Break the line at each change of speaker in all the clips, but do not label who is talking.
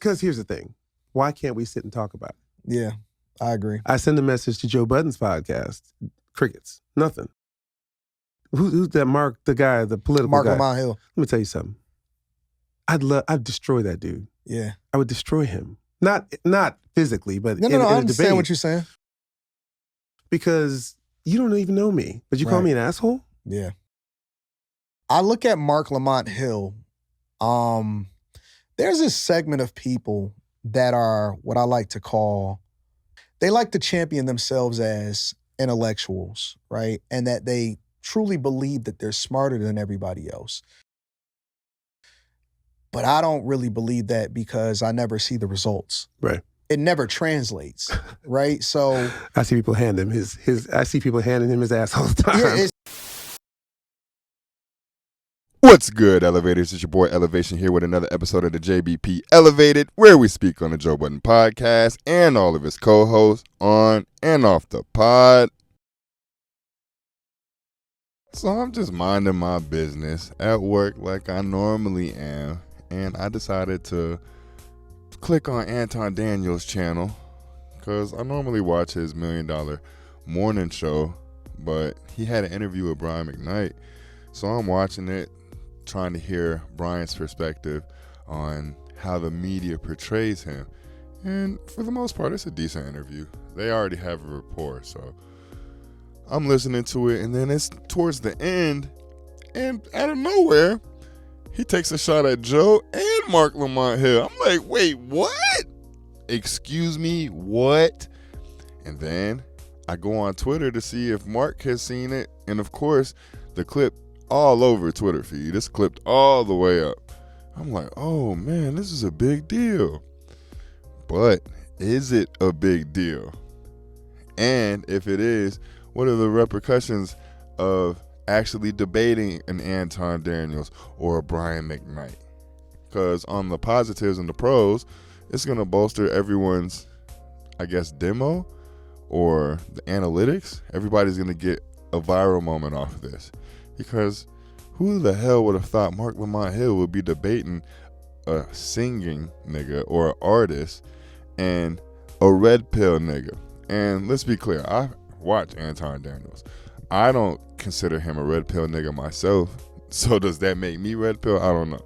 Because here's the thing. Why can't we sit and talk about it?
Yeah, I agree.
I send a message to Joe Budden's podcast. Crickets. Nothing. Who's that Marc, the guy, the political
Marc
guy?
Lamont Hill.
Let me tell you something. I'd destroy that dude.
Yeah.
I would destroy him. Not physically, but in
I
a
understand
debate.
what you're saying.
Because you don't even know me, but you call me an asshole?
Yeah. I look at Marc Lamont Hill. There's this segment of people that are what I like to call, they like to champion themselves as intellectuals, right? And that they truly believe that they're smarter than everybody else. But I don't really believe that because I never see the results.
Right.
It never translates, right? So
I see people hand him his ass all the time.
yeah,
What's good, Elevators? It's your boy Elevation here with another episode of the JBP Elevated, where we speak on the Joe Budden podcast and all of his co-hosts on and off the pod. So I'm just minding my business at work like I normally am, and I decided to click on Anton Daniels' channel because I normally watch his $1 Million morning show, but he had an interview with Brian McKnight, so I'm watching it, trying to hear Brian's perspective on how the media portrays him. And for the most part, it's a decent interview. They already have a rapport, so I'm listening to it, and then it's towards the end, and out of nowhere, he takes a shot at Joe and Marc Lamont Hill. I'm like, wait, what? Excuse me, what? And then I go on Twitter to see if Marc has seen it, and of course, the clip all over Twitter feed. It's clipped all the way up. I'm like, oh man, this is a big deal. But is it a big deal? And if it is, what are the repercussions of actually debating an Anton Daniels or a Brian McKnight? Because on the positives and the pros, it's going to bolster everyone's, I guess, demo or the analytics. Everybody's going to get a viral moment off of this. Because who the hell would have thought Marc Lamont Hill would be debating a singing nigga or an artist and a red pill nigga? And let's be clear, I watch Anton Daniels. I don't consider him a red pill nigga myself. So does that make me red pill? I don't know.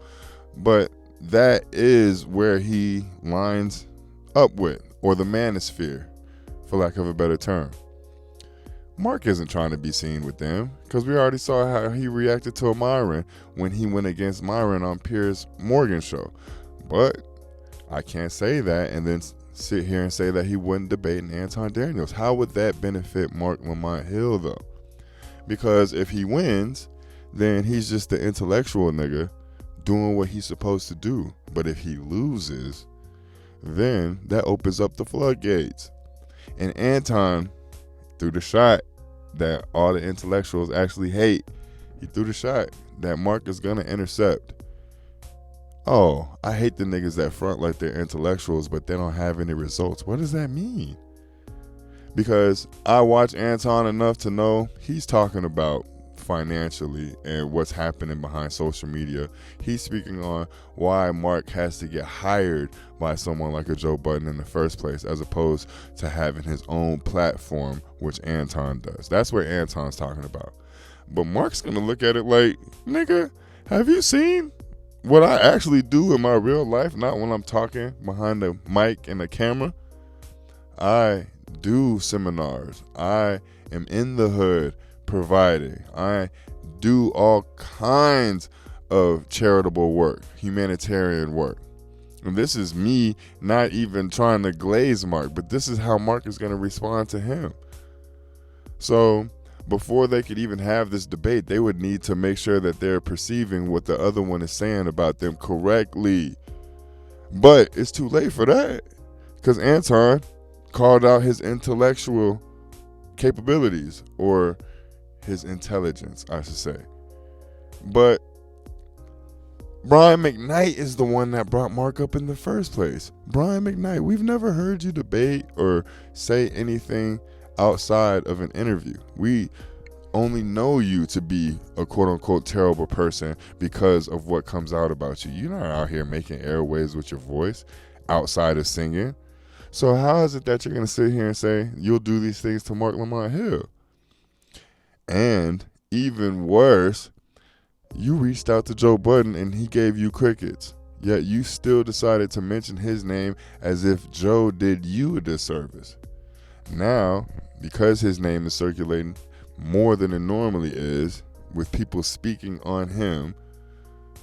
But that is where he lines up with, or the manosphere, for lack of a better term. Marc isn't trying to be seen with them because we already saw how he reacted to Myron when he went against Myron on Piers Morgan's show. But I can't say that and then sit here and say that he wouldn't debate Anton Daniels. How would that benefit Marc Lamont Hill though? Because if he wins, then he's just the intellectual nigga doing what he's supposed to do. But if he loses, then that opens up the floodgates. And Anton threw the shot that all the intellectuals actually hate. He threw the shot that Marc is gonna intercept. Oh, I hate the niggas that front like they're intellectuals, but they don't have any results. What does that mean? Because I watch Anton enough to know he's talking about financially and what's happening behind social media. He's speaking on why Marc has to get hired by someone like a Joe Budden in the first place, as opposed to having his own platform, which Anton does. That's what Anton's talking about. But Marc's gonna look at it like, nigga, have you seen what I actually do in my real life? Not when I'm talking behind the mic and the camera. I do seminars. I am in the hood providing. I do all kinds of charitable work, humanitarian work. And this is me not even trying to glaze Marc, but this is how Marc is going to respond to him. So before they could even have this debate, they would need to make sure that they're perceiving what the other one is saying about them correctly. But it's too late for that, because Anton called out his intellectual capabilities, or his intelligence, I should say. But Brian McKnight is the one that brought Marc up in the first place. Brian McKnight, we've never heard you debate or say anything outside of an interview. We only know you to be a quote-unquote terrible person because of what comes out about you. You're not out here making airwaves with your voice. outside of singing. So how is it that you're going to sit here and say you'll do these things to Marc Lamont Hill? And even worse, you reached out to Joe Budden and he gave you crickets. Yet you still decided to mention his name as if Joe did you a disservice. Now, because his name is circulating more than it normally is, with people speaking on him,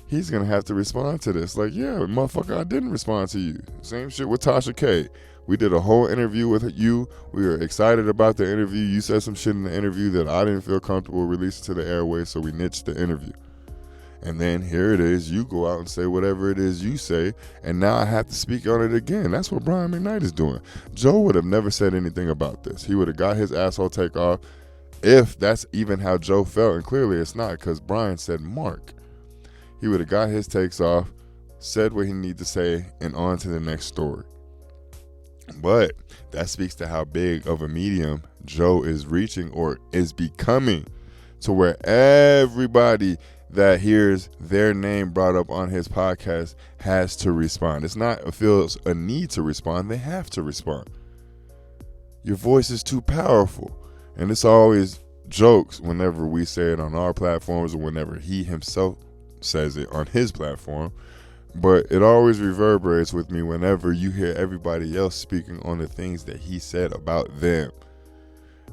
he's going to have to respond to this. Like, yeah, motherfucker, I didn't respond to you. Same shit with Tasha K. We did a whole interview with you. We were excited about the interview. You said some shit in the interview that I didn't feel comfortable releasing to the airways, so we niched the interview. And then here it is, you go out and say whatever it is you say, and now I have to speak on it again. That's what Brian McKnight is doing. Joe would have never said anything about this. He would have got his asshole take off if that's even how Joe felt, and clearly it's not, because Brian said Marc. He would have got his takes off, said what he needed to say, and on to the next story. But that speaks to how big of a medium Joe is reaching or is becoming, to where everybody that hears their name brought up on his podcast has to respond. It's not feels a need to respond. They have to respond. Your voice is too powerful. And it's always jokes whenever we say it on our platforms or whenever he himself says it on his platform. But it always reverberates with me whenever you hear everybody else speaking on the things that he said about them.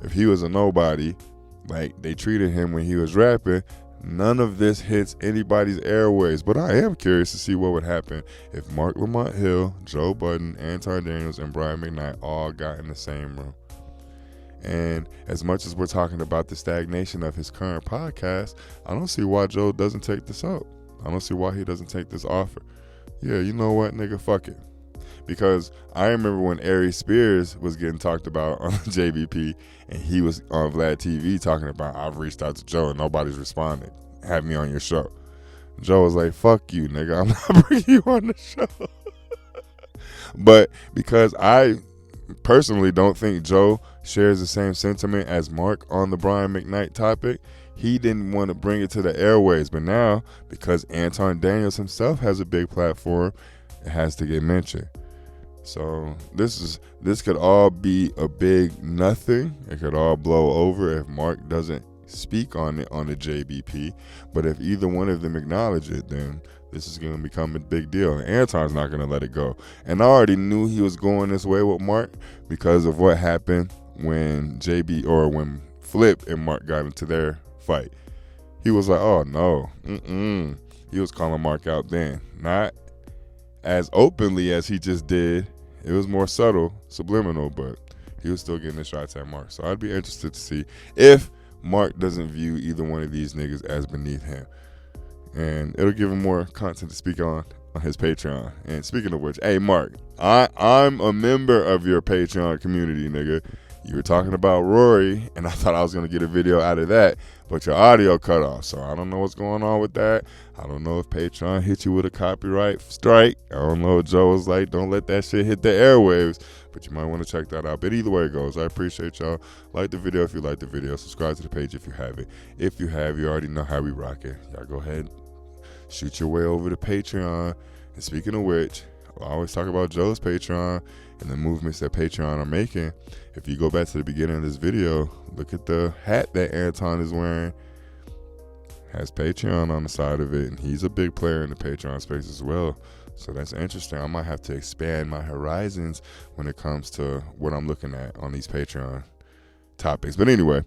If he was a nobody, like they treated him when he was rapping, none of this hits anybody's airways. But I am curious to see what would happen if Marc Lamont Hill, Joe Budden, Anton Daniels, and Brian McKnight all got in the same room. And as much as we're talking about the stagnation of his current podcast, I don't see why Joe doesn't take this up. I don't see why he doesn't take this offer. Yeah, you know what, nigga, fuck it. Because I remember when Aries Spears was getting talked about on JBP, and he was on Vlad TV talking about, I've reached out to Joe and nobody's responded. Have me on your show. Joe was like, fuck you, nigga. I'm not bringing you on the show. But because I personally don't think Joe shares the same sentiment as Marc on the Brian McKnight topic, he didn't want to bring it to the airways. But now, because Anton Daniels himself has a big platform, it has to get mentioned. So this could all be a big nothing. It could all blow over if Marc doesn't speak on it on the JBP. But if either one of them acknowledge it, then this is going to become a big deal. And Anton's not going to let it go. And I already knew he was going this way with Marc because of what happened when when Flip and Marc got into their fight. He was like, oh no, he was calling Marc out then. Not as openly as he just did. It was more subtle, subliminal, but he was still getting the shots at Marc. So I'd be interested to see if Marc doesn't view either one of these niggas as beneath him. And it'll give him more content to speak on his Patreon. And speaking of which, hey Marc, I'm a member of your Patreon community, nigga. You were talking about Rory, and I thought I was going to get a video out of that, but your audio cut off. So I don't know what's going on with that. I don't know if Patreon hit you with a copyright strike. I don't know if Joe was like, don't let that shit hit the airwaves. But you might want to check that out. But either way it goes, I appreciate y'all. Like the video if you like the video. Subscribe to the page if you haven't. If you have, you already know how we rock it. Y'all go ahead, shoot your way over to Patreon. And speaking of which, I always talk about Joe's Patreon and the movements that Patreon are making. If you go back to the beginning of this video, look at the hat that Anton is wearing. Has Patreon on the side of it, and he's a big player in the Patreon space as well. So that's interesting. I might have to expand my horizons when it comes to what I'm looking at on these Patreon topics. But anyway,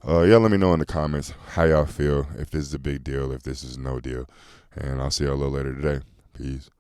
y'all let me know in the comments how y'all feel, if this is a big deal, if this is no deal. And I'll see y'all a little later today. Peace.